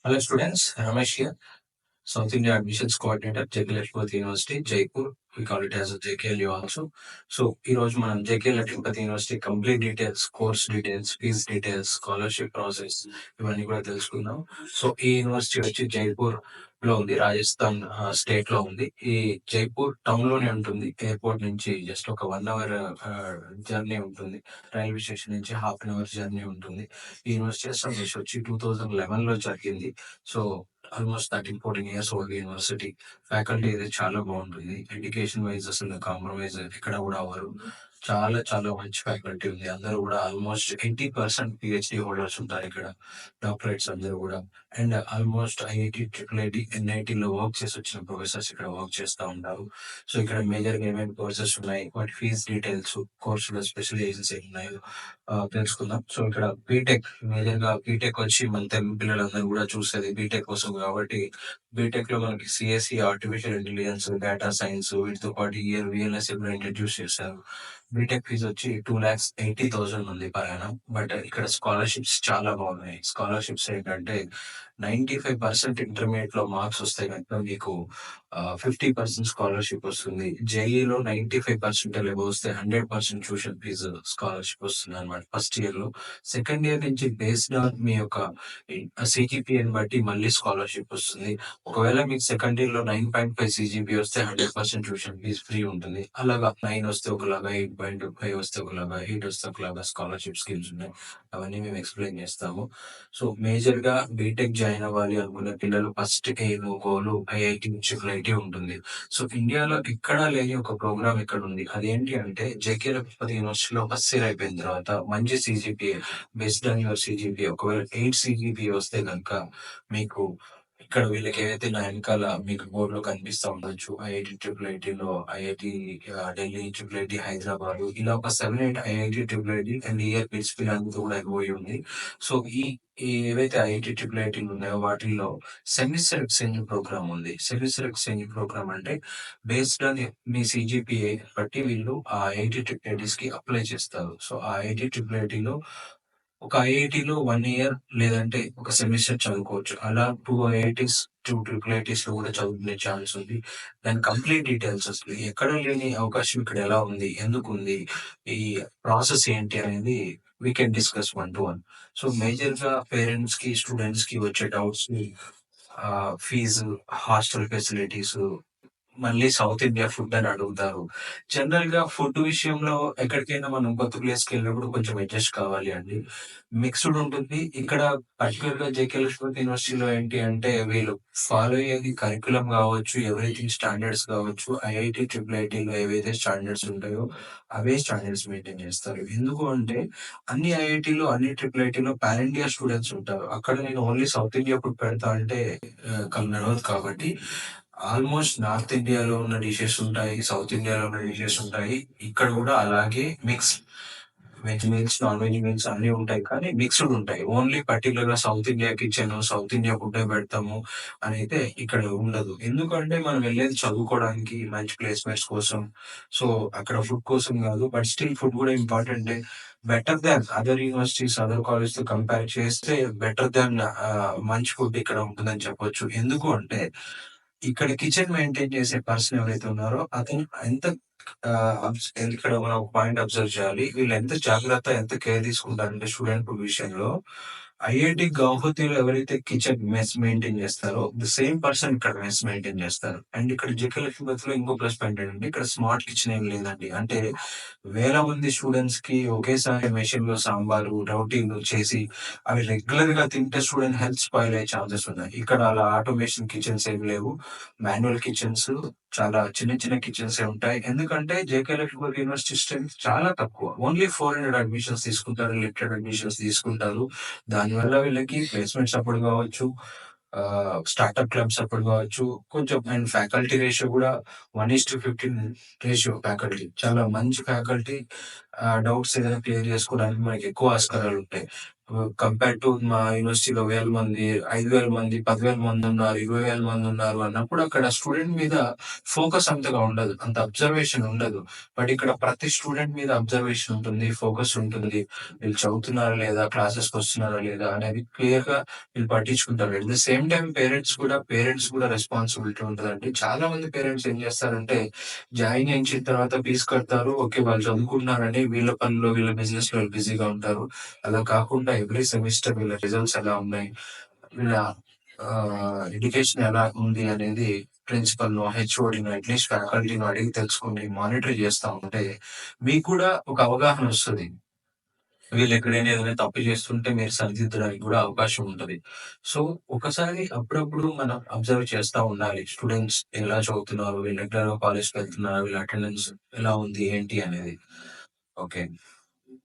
Hello students, Ramesh here, South India Admissions Coordinator, JK Latipathy University, Jaipur. We call it as a JKLU also. So, ఈ రోజు మనం JK Latipathy University complete details, course details, fees details, scholarship process ఇవన్నీ కూడా తెలుసుకుందాం. So, ఈ university వచ్చి జైపూర్ లో ఉంది, రాజస్థాన్ స్టేట్ లో ఉంది. ఈ జైపూర్ టౌన్ లోనే ఉంటుంది. ఎయిర్పోర్ట్ నుంచి జస్ట్ ఒక 1 hour జర్నీ ఉంటుంది. రైల్వే స్టేషన్ నుంచి హాఫ్ అన్ అవర్ జర్నీ ఉంటుంది. ఈ యూనివర్సిటీ ఎస్టాబ్లిష్ వచ్చి 2011 లో జరిగింది. So almost 13-14 years old university. Faculty అయితే చాలా బాగుంటుంది. ఎడ్యుకేషన్ వైజ్ అసలు కాంప్రమైజ్ ఎక్కడ కూడా అవ్వరు. చాలా చాలా మంచి ఫ్యాకల్టీ ఉంది. అందరూ కూడా ఆల్మోస్ట్ 80% పిహెచ్డి హోల్డర్స్ ఉంటారు ఇక్కడ. డాక్టరేట్స్ అందరూ కూడా. And almost IIT, triple IT, ఎన్ఐటీలో వర్క్ చేసి వచ్చిన ప్రొఫెసర్స్ ఇక్కడ వర్క్ చేస్తూ ఉంటారు. సో ఇక్కడ మేజర్ గా ఏమేమి కోర్సెస్ ఉన్నాయి, వాటి ఫీజ్ డీటెయిల్స్, కోర్సులో స్పెషలైజేషన్స్ ఏమున్నాయో తెలుసుకుందాం. సో ఇక్కడ బీటెక్, మేజర్ గా బీటెక్ వచ్చి మన తెలుగు పిల్లలందరూ కూడా చూసేది బీటెక్ కోసం కాబట్టి బీటెక్ లో మనకి CSC, artificial intelligence, data science, వీటితో పాటు ఇయర్ విఎల్ఎస్ కూడా ఇంట్రడ్యూస్ చేశారు. బీటెక్ ఫీజ్ వచ్చి 2,80,000 ఉంది పర్ యానం. బట్ ఇక్కడ స్కాలర్షిప్స్ చాలా బాగున్నాయి. స్కాలర్షిప్స్ ఏంటంటే 95% ఇంటర్మీడియట్ లో మార్క్స్ వస్తే కనుక మీకు 50% స్కాలర్షిప్ వస్తుంది. జేఈలో 95% అబౌవ్ వస్తే 100% ట్యూషన్ ఫీజు స్కాలర్షిప్ వస్తుంది అనమాట ఫస్ట్ ఇయర్ లో. సెకండ్ ఇయర్ నుంచి బేస్డ్ ఆన్ మీ యొక్క సిజిపిఎని బట్టి మళ్ళీ స్కాలర్షిప్ వస్తుంది. ఒకవేళ మీకు సెకండ్ ఇయర్ లో 9.5 సిజిపి వస్తే 100% ట్యూషన్ ఫీజ్ ఫ్రీ ఉంటుంది. అలాగా 9 వస్తే ఒకలాగా, 8.5 వస్తే ఒకలాగా, 8 వస్తే ఒకలాగా స్కాలర్షిప్ స్కీమ్స్ ఉన్నాయి. అవన్నీ మేము ఎక్స్ప్లెయిన్ చేస్తాము. సో మేజర్ గా బీటెక్ జాయిన్ అవ్వాలి అనుకునే పిల్లలు first aim, goal IIT, triple IT ఉంటుంది. సో ఇండియాలో ఎక్కడా లేని ఒక ప్రోగ్రామ్ ఇక్కడ ఉంది. అదేంటి అంటే జేకే లక్ష్మీ యూనివర్సిటీలో ఫస్ట్ ఇయర్ అయిపోయిన తర్వాత మంచి CGPA, based on your CGPA, ఒకవేళ 8 సిజిపిఏ వస్తే కనుక మీకు ఇక్కడ వీళ్ళకి ఏదైతే నా వెనకాల మీకు బోర్డు లో కనిపిస్తా ఉండొచ్చు, ఐఐటి, ట్రిపుల్ ఐటీలో IIT Delhi, triple IT Hyderabad, ఇలా ఒక 7-8 IIT, triple IT and year bits పిల్లలతో కూడా అయిపోయి ఉంది. సో ఈ ఏవైతే ఐఐటి, ట్రిపుల్ ఐటీలు ఉన్నాయో వాటిల్లో సెమిస్టర్ ఎక్స్చేంజ్ ప్రోగ్రామ్ ఉంది. సెమిస్టర్ ఎక్స్చేంజ్ ప్రోగ్రామ్ అంటే బేస్డ్ ఆన్ మీ సిజిపిఏ బట్టి వీళ్ళు ఆ ఐఐటి, ట్రిపుల్ ఐటీస్ కి అప్లై చేస్తారు. సో ఆ ఐఐటి, ట్రిపుల్ ఐటీలో ఒక ఐఐటిలో 1 year లేదంటే ఒక సెమిస్టర్ చదువుకోవచ్చు. అలా 2 IITs, 2 IIITs లో కూడా చదువుకునే ఛాన్స్ ఉంది. దాని కంప్లీట్ డీటెయిల్స్ అసలు ఎక్కడ లేని అవకాశం ఇక్కడ ఎలా ఉంది, ఎందుకు ఉంది, ఈ ప్రాసెస్ ఏంటి అనేది we can discuss 1 to 1. So major గా పేరెంట్స్ కి, స్టూడెంట్స్ కి వచ్చే డౌట్స్ ని ఫీజు, హాస్టల్ ఫెసిలిటీస్, మళ్ళీ సౌత్ ఇండియా ఫుడ్ అని అడుగుతారు. జనరల్ గా ఫుడ్ విషయంలో ఎక్కడికైనా మనం కొత్త ప్లేస్ కి వెళ్ళినప్పుడు కొంచెం అడ్జస్ట్ కావాలి అండి. మిక్స్డ్ ఉంటుంది. ఇక్కడ పర్టికులర్ గా జేకే లక్ష్మీ యూనివర్సిటీలో ఏంటి అంటే వీళ్ళు ఫాలో అయ్యేది కరికులం కావచ్చు, ఎవ్రీథింగ్ స్టాండర్డ్స్ కావచ్చు. ఐఐటి, ట్రిపుల్ ఐటీలో ఏవైతే స్టాండర్డ్స్ ఉంటాయో అవే స్టాండర్డ్స్ మెయింటైన్ చేస్తారు. ఎందుకు అంటే అన్ని ఐఐటీలో, అన్ని ట్రిపుల్ ఐటీలో పాన్ ఇండియా స్టూడెంట్స్ ఉంటారు. అక్కడ నేను ఓన్లీ సౌత్ ఇండియా ఫుడ్ పెడతా అంటే నడవదు కాబట్టి ఆల్మోస్ట్ నార్త్ ఇండియాలో ఉన్న డిషెస్ ఉంటాయి, సౌత్ ఇండియాలో ఉన్న డిషెస్ ఉంటాయి. ఇక్కడ కూడా అలాగే mix, veg meals, non veg meals అన్ని ఉంటాయి కానీ మిక్స్డ్ ఉంటాయి. ఓన్లీ పర్టికులర్ గా south India kitchen, south India food పెడతాము అని అయితే ఇక్కడ ఉండదు. ఎందుకంటే మనం వెళ్ళేది చదువుకోవడానికి, మంచి ప్లేస్మెంట్స్ కోసం. సో అక్కడ ఫుడ్ కోసం కాదు, బట్ స్టిల్ ఫుడ్ కూడా important. Better than other universities, other college తో కంపేర్ చేస్తే బెటర్ దాన్ మంచి ఫుడ్ ఇక్కడ ఉంటుందని చెప్పొచ్చు. ఎందుకు అంటే ఇక్కడ కిచెన్ మెయింటైన్ చేసే పర్సన్ ఎవరైతే ఉన్నారో అతను ఎంత ఇక్కడ మనం ఒక పాయింట్ అబ్జర్వ్ చేయాలి. వీళ్ళు ఎంత జాగ్రత్త, ఎంత కేర్ తీసుకుంటారంటే స్టూడెంట్ విషయంలో, ఐఐటి గౌహతిలో ఎవరైతే కిచెన్ మెస్ మెయింటైన్ చేస్తారో ద సేమ్ పర్సన్ ఇక్కడ మెస్ మెయింటైన్ చేస్తారు. అండ్ ఇక్కడ జేకే లక్ష్మీపతిలో ఇంకో ప్లస్ పాయింట్ ఏంటంటే ఇక్కడ స్మార్ట్ కిచెన్ ఏం లేదండి. అంటే వేల మంది స్టూడెంట్స్ కి ఒకేసారి మెషిన్ లో సాంబారు, రౌటీలు చేసి అవి రెగ్యులర్ గా తింటే స్టూడెంట్ హెల్త్ స్పాయిల్ అయ్యే ఛాన్సెస్ ఉన్నాయి. ఇక్కడ అలా ఆటోమేషన్ కిచెన్స్ ఏమి లేవు. మాన్యువల్ కిచెన్స్, చాలా చిన్న చిన్న కిచెన్స్ ఉంటాయి. ఎందుకంటే జేకే లక్ష్మీ యూనివర్సిటీ స్ట్రెంత్ చాలా తక్కువ. ఓన్లీ 400 అడ్మిషన్స్ తీసుకుంటారు, లిమిటెడ్ అడ్మిషన్స్ తీసుకుంటారు. దానివల్ల వీళ్ళకి ప్లేస్మెంట్ సపోర్ట్ కావచ్చు, స్టార్ట్అప్ క్లబ్ సపోర్ట్ కావచ్చు, కొంచెం అండ్ ఫ్యాకల్టీ రేషియో కూడా 1:15 రేషియో. ఫ్యాకల్టీ చాలా మంచి ఫ్యాకల్టీ. డౌట్స్ ఏదైనా క్లియర్ చేసుకోవడానికి మనకి ఎక్కువ ఆస్కారాలుంటాయి. కంపేర్ టు మా యూనివర్సిటీలో 1000 మంది, 5000 మంది, 10,000 మందున్నారు, 20,000 మందున్నారు అన్నప్పుడు అక్కడ స్టూడెంట్ మీద ఫోకస్ అంతగా ఉండదు. అంత అబ్జర్వేషన్ ఉండదు. బట్ ఇక్కడ ప్రతి స్టూడెంట్ మీద అబ్జర్వేషన్ ఉంటుంది. ఫోకస్ ఉంటుంది. వీళ్ళు చదువుతున్నారా లేదా? క్లాసెస్‌కొస్తున్నారా లేదా? అనేది క్లియర్‌గా వీళ్ళు పట్టించుకుంటారు. At the same time parents కూడా రెస్పాన్సిబిలిటీ ఉంటదండి. చాలా మంది పేరెంట్స్ ఏం చేస్తారంటే జాయిన్ చేయించిన తర్వాత ఫీజ్ కడతారు. ఓకే. వాళ్ళు చదువుకుంటున్నారని వీళ్ళ పనిలో, వీళ్ళ బిజినెస్‌లో వీళ్ళు బిజీగా ఉంటారు. అలా కాకుండా ఎవ్రీ సెమిస్టర్ వీళ్ళ రిజల్ట్స్ ఎలా ఉన్నాయి? వీళ్ళ ఎడ్యుకేషన్ ఎలా ఉంది అనేది ప్రిన్సిపల్‌నో, హెచ్ఓడినో అట్‌లీస్ట్ ఫ్యాకల్టీనో అడిగి తెలుసుకొని మానిటర్ చేస్తా ఉంటే మీకు కూడా ఒక అవగాహనొస్తది. వీళ్ళెక్కడైనా ఏదైనా తప్పు చేస్తుంటే మీరు సరిదిద్దడానికి గూడా అవకాశం ఉంటది. సో, ఒకసారి అప్పుడప్పుడు మనం అబ్జర్వ్ చేస్తా ఉండాలి. స్టూడెంట్స్ ఎలా చదువుతున్నారు? వీళ్ళు రెగ్యులర్‌గా కాలేజ్‌కెళ్తున్నారా? వీళ్ళ అటెండెన్స్ ఎలా ఉంది? ఏంటి అనేది. ఓకే.